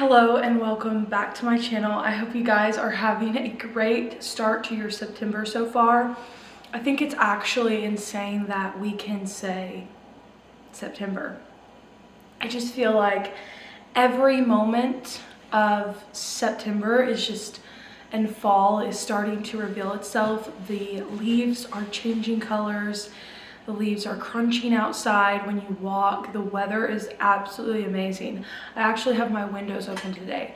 Hello and welcome back to my channel. I hope you guys are having a great start to your September so far. I think it's actually insane that we can say September. I just feel like every moment of September is just, and fall is starting to reveal itself. The leaves are changing colors. The leaves are crunching outside when you walk. The weather is absolutely amazing. I actually have my windows open today.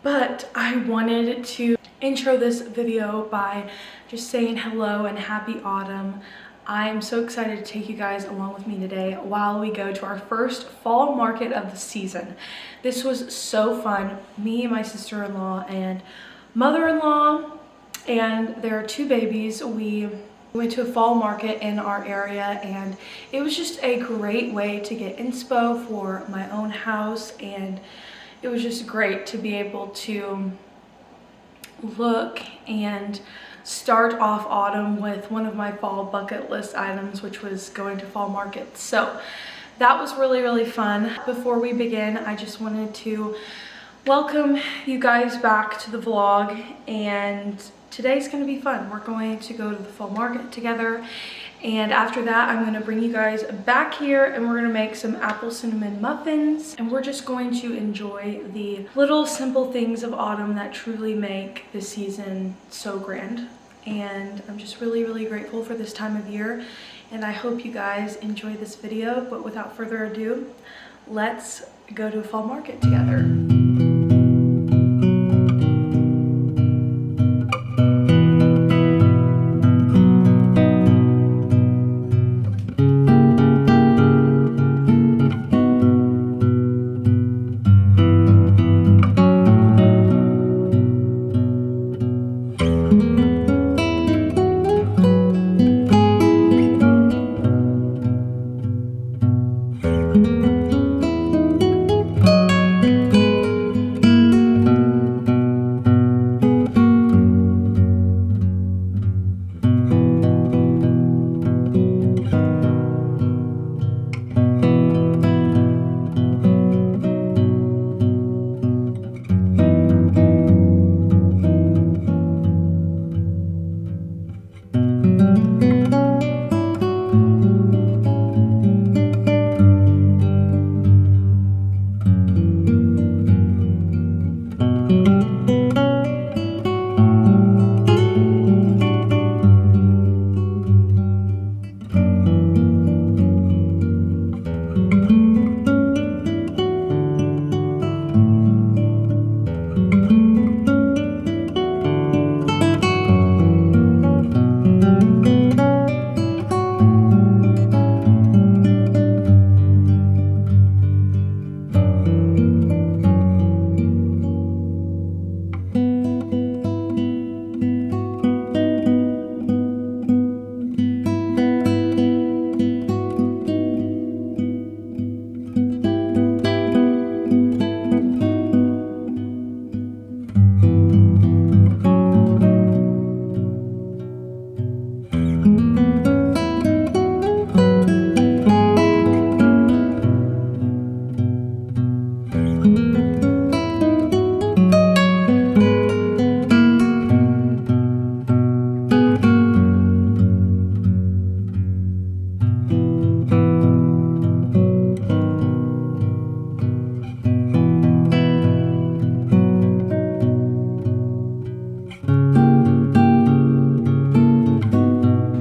But I wanted to intro this video by just saying hello and happy autumn. I am so excited to take you guys along with me today while we go to our first fall market of the season. This was so fun. Me, my sister-in-law, and mother-in-law, and there are two babies. We went to a fall market in our area, and it was just a great way to get inspo for my own house, and it was just great to be able to look and start off autumn with one of my fall bucket list items, which was going to fall markets. So that was really fun. Before we begin, I just wanted to welcome you guys back to the vlog, and today's gonna be fun. We're going to go to the fall market together, and after that I'm gonna bring you guys back here and we're gonna make some apple cinnamon muffins, and we're just going to enjoy the little simple things of autumn that truly make the season so grand. And I'm just really grateful for this time of year, and I hope you guys enjoy this video. But without further ado, let's go to a fall market together.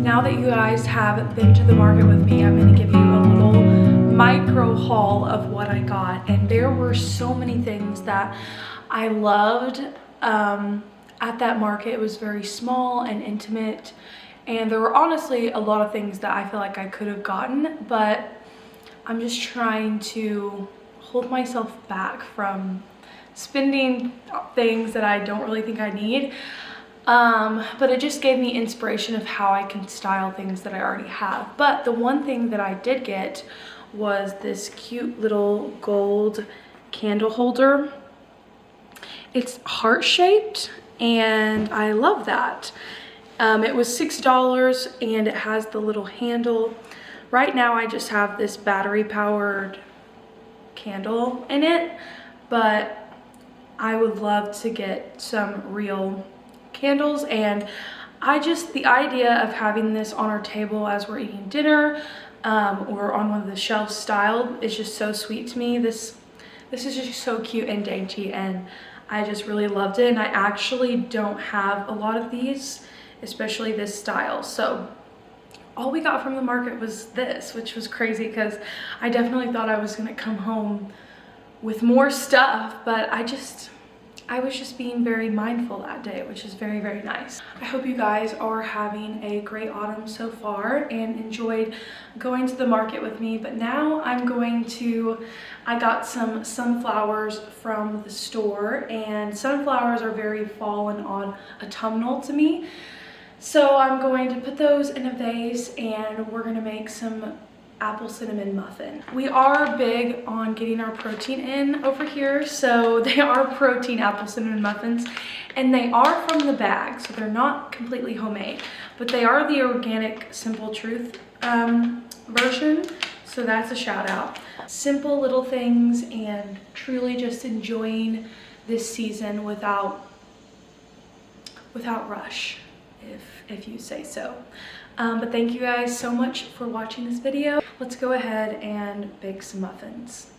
Now that you guys have been to the market with me, I'm going to give you a little micro haul of what I got. And there were so many things that I loved at that market. It was very small and intimate, and there were honestly a lot of things that I feel like I could have gotten, but I'm just trying to hold myself back from spending things that I don't really think I need. But it just gave me inspiration of how I can style things that I already have. But the one thing that I did get was this cute little gold candle holder. It's heart-shaped, and I love that. It was $6, and it has the little handle. Right now I just have this battery-powered candle in it, but I would love to get some real candles, and the idea of having this on our table as we're eating dinner or on one of the shelves styled is just so sweet to me. This is just so cute and dainty, and I just really loved it. And I actually don't have a lot of these, especially this style. So all we got from the market was this, which was crazy because I definitely thought I was gonna come home with more stuff, but I was just being very mindful that day, which is very, very nice. I hope you guys are having a great autumn so far and enjoyed going to the market with me. But now I got some sunflowers from the store, and sunflowers are very fall and autumnal to me. So I'm going to put those in a vase, and we're gonna make some apple cinnamon muffin. We are big on getting our protein in over here, so they are protein apple cinnamon muffins, and they are from the bag, so they're not completely homemade, but they are the organic Simple Truth version, so that's a shout out. Simple little things, and truly just enjoying this season without rush, if you say so. But thank you guys so much for watching this video. Let's go ahead and bake some muffins.